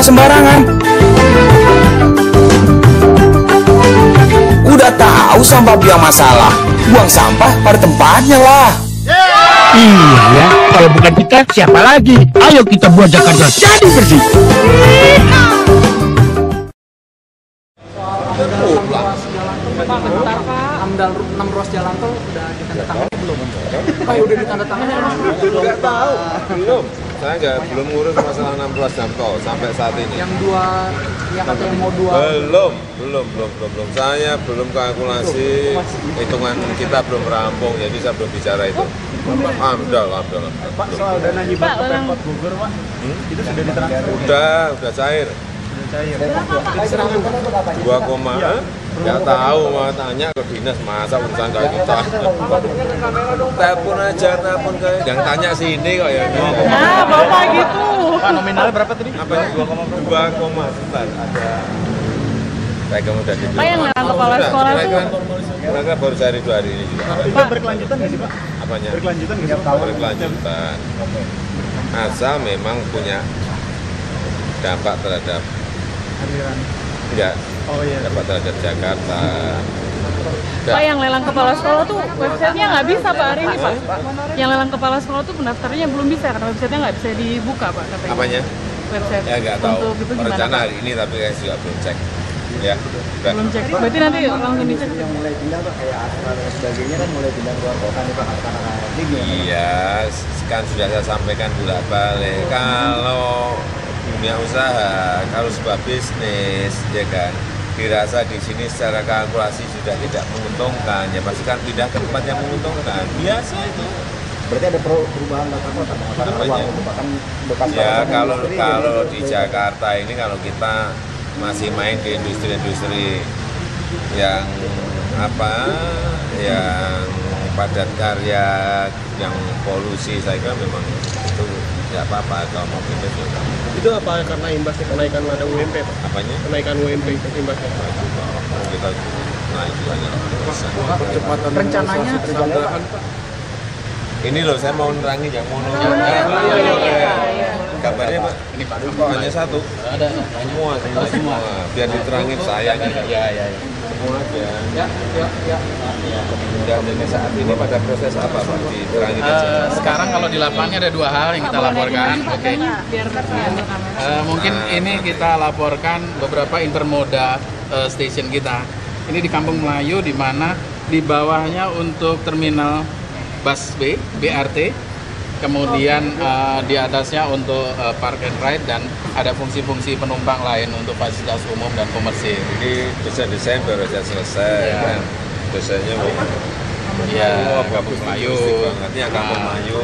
sampah sembarangan. Udah tahu sampah biang masalah, buang sampah pada tempatnya lah. Iya ya, kalau bukan kita siapa lagi? Ayo kita buat Jakarta jadi bersih. Pak, bentar Pak, AMDAL 6 ruas jalan tol udah ditandatangani belum? Pak, udah ditandatangani belum? Nggak tahu, belum. Saya belum ngurus masalah 6 ruas jalan tol sampai saat ini. Yang dua, yang katanya mau dua. Belum. Saya belum kalkulasi, hitungan kita belum rampung, jadi saya belum bicara itu. AMDAL. Pak, soal dana hibah ke Pemkot Bogor, Pak, itu sudah ditransfer? Udah cair. Dua koma, nggak tahu, mau tanya ke dinas, masa urusan kayak kita. Telepon aja, yang tanya sini kok ya. Nah, Bapak gitu. Pak, nominalnya berapa tadi? Apa? 2, sebentar, ada. Saya udah di. Pak, yang lelang kepala sekolah itu. Mereka baru cari 2 hari ini juga. Itu berkelanjutan nggak sih, Pak? Apanya? Berkelanjutan nggak sih? Berkelanjutan. Asal memang punya dampak terhadap enggak, dampak terhadap Jakarta. Pak, yang lelang kepala sekolah tuh websitenya nggak bisa Pak hari ini Pak. Yang lelang kepala sekolah tuh pendaftarannya belum bisa karena websitenya nggak bisa dibuka Pak katanya. Apanya? Website. Ya nggak tahu. Untuk itu gimana Rencana Pak? hari ini tapi saya juga belum cek. Ya. Belum cek. Berarti nanti langsung dicek. Yang mulai pindah Pak, kayak Astra dan sebagainya kan mulai pindah keluar kota nih Pak, anak-anak Iya, kan sudah saya sampaikan bolak-balik. Kalau dunia usaha, kalau sebuah bisnis, ya kan, dirasa di sini secara kalkulasi sudah tidak menguntungkan, ya pasti kan pindah ke tempat yang menguntungkan. Biasa itu. Berarti ada perubahan tata kota, ruang untuk bahkan bekas. Ya kalau di Jakarta ini kalau kita masih main di industri-industri yang yang padat karya, yang polusi, saya kira memang itu nggak apa-apa kalau mau pindah juga. Itu apa karena imbasnya kenaikan ada UMP Pak? Apanya? Kenaikan UMP imbasnya. Kita naik juga. Percepatan rencananya tambahan Pak. Ini loh saya mau nerangi yang mau gambarnya Pak. Ini Pak hanya satu. Ada semua. Biar diterangin saya gitu. Ya. Semua aja. Ya. Dan ini saat ini pada proses apa Pak? Diterangin aja. Sekarang kalau di lapangannya ada 2 hal yang kita laporkan. Oke. Mungkin ini kita laporkan beberapa intermoda station kita. Ini di Kampung Melayu di mana di bawahnya untuk terminal bus BRT, kemudian di atasnya untuk park and ride dan ada fungsi-fungsi penumpang lain untuk fasilitas umum dan komersil. Ini desain baru saja selesai kan. Desainnya ya, Kampung Melayu. Nanti yang Kampung Melayu.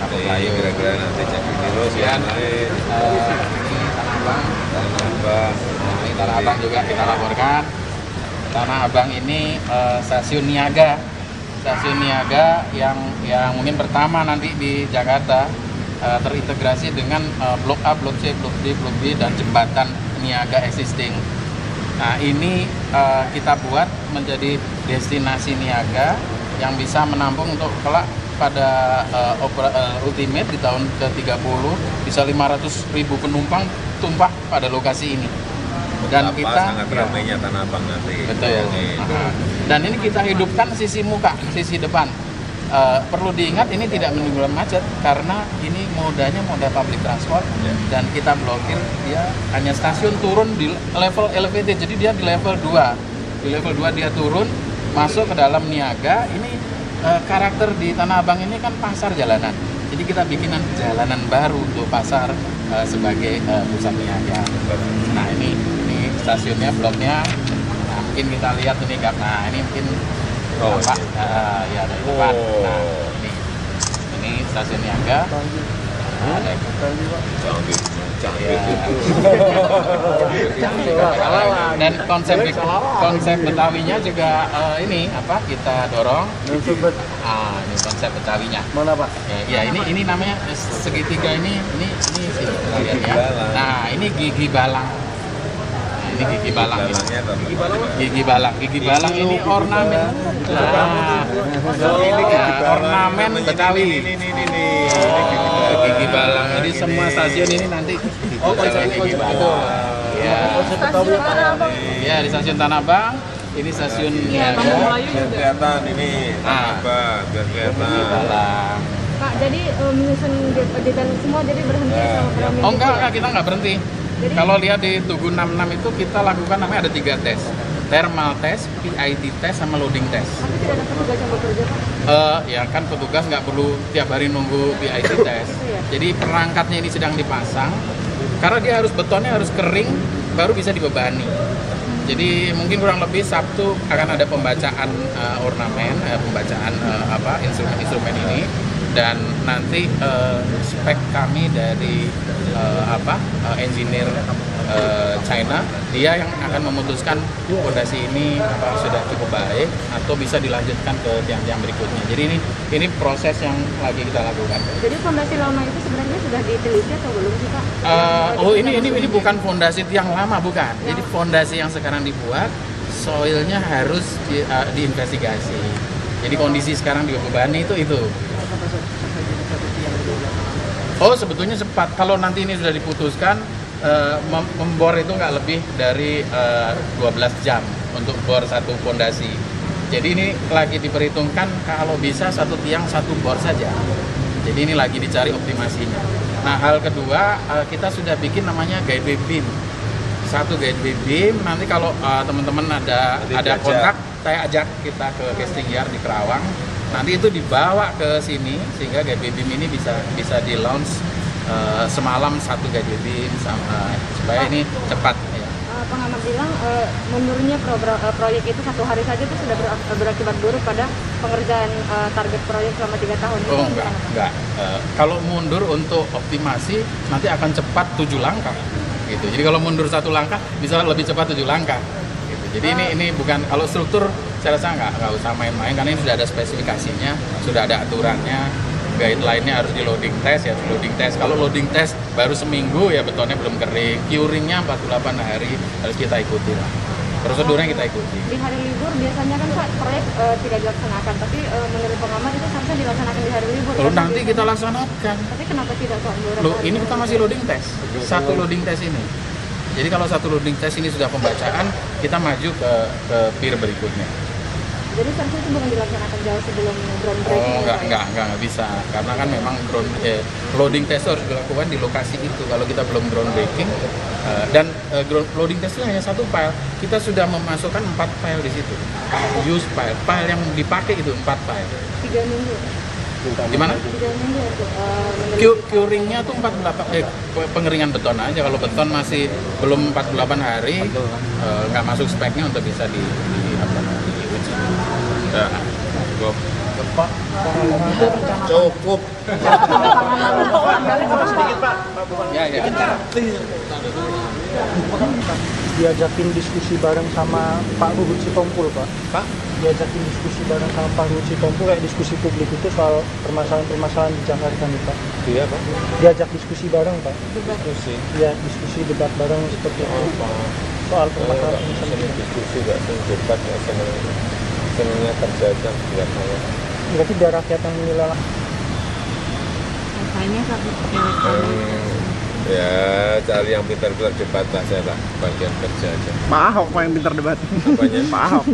Kampung Melayu Kira-kira nanti jadi terus ya. Ini Tanah Abang juga kita laporkan. Tanah Abang ini stasiun niaga yang mungkin pertama nanti di Jakarta terintegrasi dengan Blok A, Blok C, Blok D, Blok B dan jembatan niaga existing. Nah ini kita buat menjadi destinasi niaga yang bisa menampung untuk kelak pada ultimate di tahun ke-30 bisa 500.000 penumpang tumpah pada lokasi ini. Dan kita sangat ramainya Tanah Abang nanti. Betul. Dan ini kita hidupkan sisi muka, sisi depan. Perlu diingat ini tidak menimbulkan macet karena ini modanya moda public transport dan kita blokir dia hanya stasiun turun di level elevated. Jadi dia di level 2. Di level 2 dia turun masuk ke dalam niaga. Ini karakter di Tanah Abang ini kan pasar jalanan. Jadi kita bikinan jalanan baru untuk pasar sebagai pusat niaga. Nah ini stasiunnya, bloknya. Nah, mungkin kita lihat ini Kak. Nah, ini mungkin Pak. Ya dari depan. Nah, ini stasiun niaga. Ada dan konsep Betawinya juga ini apa kita dorong. Ini konsep Betawinya. Mana Pak? Ya ini namanya segitiga ini sih kita lihat ya. Nah ini gigi balang. Ini gigi balang ini. Gigi balang ini ornamen. Nah, ornamen Betawi. Gigi Balang. Jadi semua stasiun ini nanti Gigi Balang. Ya. Stasiun Tanah Abang. Ya, di stasiun Tanah Abang. Ini stasiun Iya, Kampung Melayu Biar juga. kelihatan ini apa? Biar kelihatan. Balang. Pak, jadi menyusun detail semua jadi berhenti sama piramid. Oh enggak, kita nggak berhenti. Kalau lihat di Tugu 66 itu kita lakukan namanya ada 3 tes. Thermal test, PID test, sama loading test. Tapi tidak ada petugas yang bekerja, Pak. Ya kan petugas nggak perlu tiap hari nunggu PID test. Jadi perangkatnya ini sedang dipasang. Karena dia harus betonnya harus kering, baru bisa dibebani. Jadi mungkin kurang lebih Sabtu akan ada pembacaan ornamen, pembacaan instrumen ini, dan nanti spek kami dari engineer China, dia yang akan memutuskan fondasi ini sudah cukup baik atau bisa dilanjutkan ke tiang-tiang berikutnya. Jadi ini proses yang lagi kita lakukan. Jadi fondasi lama itu sebenarnya sudah diteliti atau belum sih, Pak? Ini bukan fondasi tiang lama, bukan. Jadi fondasi yang sekarang dibuat, soilnya harus diinvestigasi. Jadi kondisi sekarang di Bebani itu. Oh, sebetulnya cepat. Kalau nanti ini sudah diputuskan, membor itu nggak lebih dari 12 jam untuk bor satu fondasi. Jadi ini lagi diperhitungkan kalau bisa satu tiang satu bor saja. Jadi ini lagi dicari optimasinya. Nah, hal kedua, kita sudah bikin namanya gateway beam. Satu gateway beam, nanti kalau teman-teman ada kontak, saya ajak kita ke casting yard di Kerawang. Nanti itu dibawa ke sini sehingga gateway beam ini bisa di launch semalam satu gateway beam supaya ini cepat. Ya. Pengamat bilang mundurnya proyek itu 1 hari saja itu sudah berakibat buruk pada pengerjaan target proyek selama 3 tahun. Oh enggak. Kalau mundur untuk optimasi nanti akan cepat 7 langkah. Gitu. Jadi kalau mundur 1 langkah bisa lebih cepat 7 langkah. Gitu. Jadi ini bukan, kalau struktur saya rasa nggak usah main-main karena ini sudah ada spesifikasinya, sudah ada aturannya, guideline-nya harus di loading test ya, loading test. Kalau loading test baru seminggu ya betonnya belum kering, curingnya 48 hari harus kita ikuti lah. Prosedurnya kita ikuti. Di hari libur biasanya kan Pak proyek tidak dilaksanakan, tapi menurut pengamat itu seharusnya dilaksanakan di hari libur. Kalau nanti kita laksanakan. Tapi kenapa tidak Pak? Loh, ini kita masih loading test. Satu loading test ini. Jadi kalau satu loading test ini sudah pembacaan, kita maju ke pier berikutnya. Jadi seharusnya itu bukan dilaksanakan jauh sebelum groundbreaking? Oh, enggak bisa. Karena kan memang loading test harus dilakukan di lokasi itu. Kalau kita belum groundbreaking, dan loading test itu hanya 1 file. Kita sudah memasukkan 4 file di situ. Use file yang dipakai itu 4 file. 3 minggu. Gimana? 3 minggu untuk Curingnya tuh 48 pengeringan beton aja. Kalau beton masih belum 48 hari, nggak masuk speknya untuk bisa diuji. Ya, cukup. Sedikit Pak. Ya. Diajakin diskusi bareng sama Pak Luhut Sitompul, Pak. Diajakin diskusi bareng sama Pak Luhut Sitompul kayak diskusi publik itu soal permasalahan-permasalahan di Jakarta nih, Pak. Iya, Pak. Diajak diskusi bareng, Pak. Diskusi. Iya, diskusi debat bareng seperti itu. Soal permasalahan Diskusi nggak debat, nggak senangnya kerja aja buat saya. berarti biar rakyat yang menilai. Rasanya satu Ya, cari yang pintar-pintar debat lah, saya lah bagian kerja aja. Pak Ahok Pak yang pintar debat. Apanya? Pak Ahok.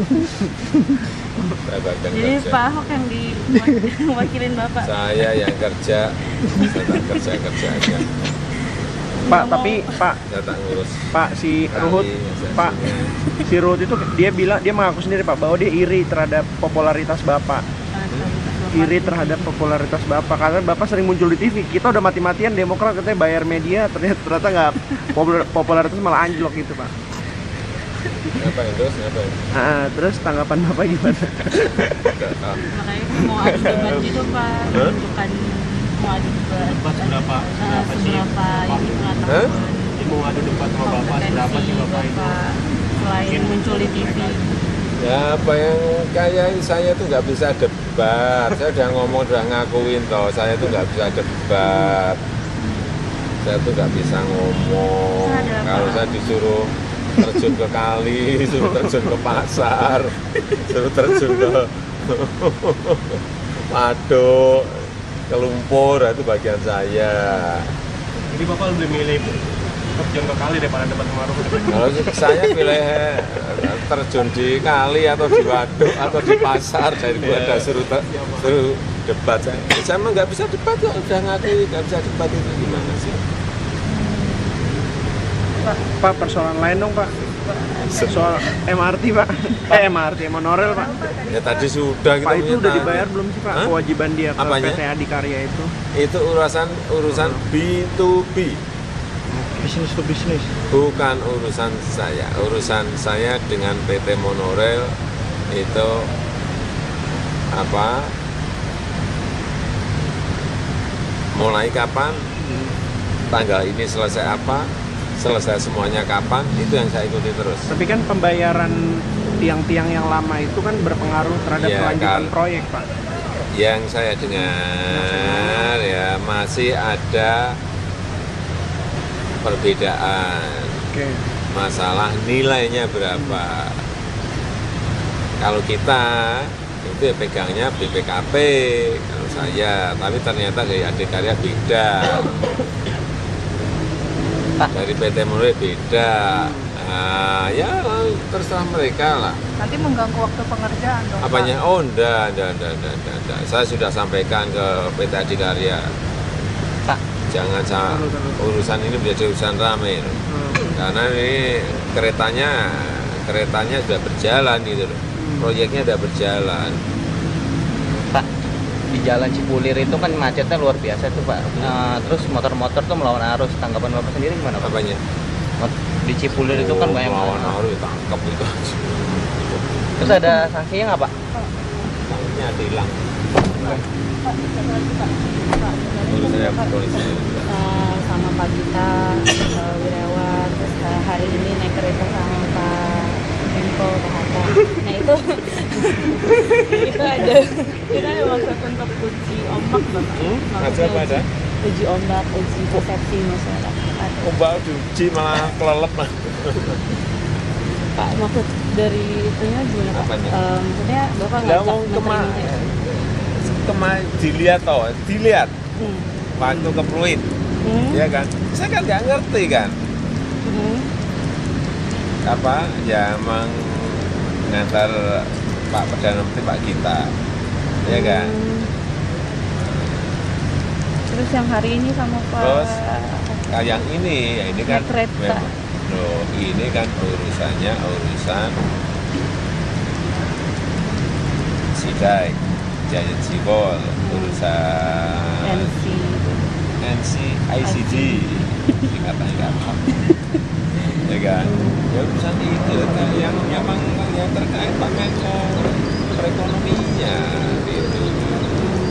Saya bagian Jadi kerja. Pak Ahok yang diwakilin Bapak. Saya yang kerja, saya tak kerja aja. Pak, tapi Pak, Saya tak ngurus. Pak si Ruhut, Pak si Ruhut itu dia mengaku sendiri Pak bahwa dia iri terhadap popularitas Bapak. Iri terhadap popularitas Bapak karena Bapak sering muncul di TV. Kita udah mati-matian Demokrat katanya bayar media, ternyata nggak, popularitas malah anjlok gitu Pak. Ngapain terus? Ngapain? Terus tanggapan Bapak gimana? Makanya mau adu debat gitu Pak, bukan mau adu debat seberapa ini pengetahuan Mau adu debat sama Bapak seberapa sih Bapak itu? selain muncul di TV. Ya, apa yang kayak saya tuh nggak bisa debat. Saya udah ngomong, udah ngakuin toh, saya tuh nggak bisa debat. Saya tuh nggak bisa ngomong. Kalau saya disuruh terjun ke kali, suruh terjun ke pasar, suruh terjun ke waduk, ke lumpur, itu bagian saya. Jadi Bapak lebih milih terjun ke kali daripada debat sama Ruhut. Kalau saya pilih terjun di kali atau di waduk atau di pasar daripada suruh debat. Saya mah nggak bisa debat kok, udah ngakui nggak bisa debat itu gimana sih? Pak, persoalan lain dong Pak. Soal MRT Pak. MRT monorail Pak. Ya tadi sudah kita Pak itu udah tanya. dibayar belum sih Pak? Hah? Kewajiban dia ke Apanya? PT Adikarya itu. Itu urusan B2B. Bisnis to bisnis. Bukan urusan saya. Urusan saya dengan PT Monorail itu apa? Mulai kapan? Tanggal ini selesai apa? Selesai semuanya kapan? Itu yang saya ikuti terus. Tapi kan pembayaran tiang-tiang yang lama itu kan berpengaruh terhadap Ya, kelanjutan proyek Pak. Yang saya dengar ya masih ada perbedaan. Oke. Masalah nilainya berapa. Kalau kita itu ya pegangnya BPKP kalau saya, tapi ternyata dari Adikarya beda, dari PT Monorail beda. Nah, ya terserah mereka lah. Nanti mengganggu waktu pengerjaan dong. Apanya? Oh enggak. Saya sudah sampaikan ke PT Adikarya. Jangan urusan ini menjadi urusan ramai, karena ini keretanya sudah berjalan gitu loh, proyeknya sudah berjalan. Pak, di jalan Cipulir itu kan macetnya luar biasa tuh Pak. Terus motor-motor tuh melawan arus. Tanggapan Bapak sendiri gimana Pak? Apanya? Di Cipulir itu kan banyak melawan arus, tangkap itu. Terus ada sanksinya nggak Pak? Sanksinya hilang. Urusannya polisi. Sama Pak Gita Wirawan, terus hari ini naik kereta sama Pak Menko Pak Hatta. Nah itu Itu ada maksud untuk uji ombak Bapak. Ada apa ada? uji ombak, uji persepsi masyarakat. Ombak diuji malah kelelep mas. Pak, maksud dari itunya gimana Pak? Apanya? Maksudnya Bapak Lah nggak mau kemarin dilihat waktu ke Pluit, ya kan? Saya kan nggak ngerti kan. Apa ya emang ngantar Pak Perdana Menteri Pak Gita, ya kan? Terus yang hari ini sama Pak. Terus yang ini, ya ini kan naik kereta. loh, ini kan urusan Sidai, Giant Seawall, urusan NCICD, singkatannya apa? Ya kan? Ya urusan itu yang terkait Pak Menko perekonominya gitu.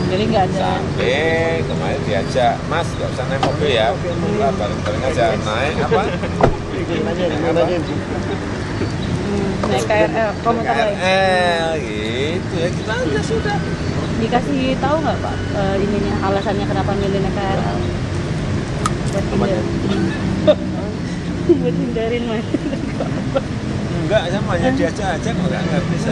Jadi nggak ada. Sampai kemarin diajak, Mas nggak usah naik mobil ya, bareng-bareng aja naik apa? Naik KRL, komuter lain. KRL gitu ya, kita aja sudah. Dikasih tahu nggak Pak ininya alasannya kenapa milih naik KRL? Buat buat hindarin mas. Enggak, sama hanya diajak aja kok nggak bisa.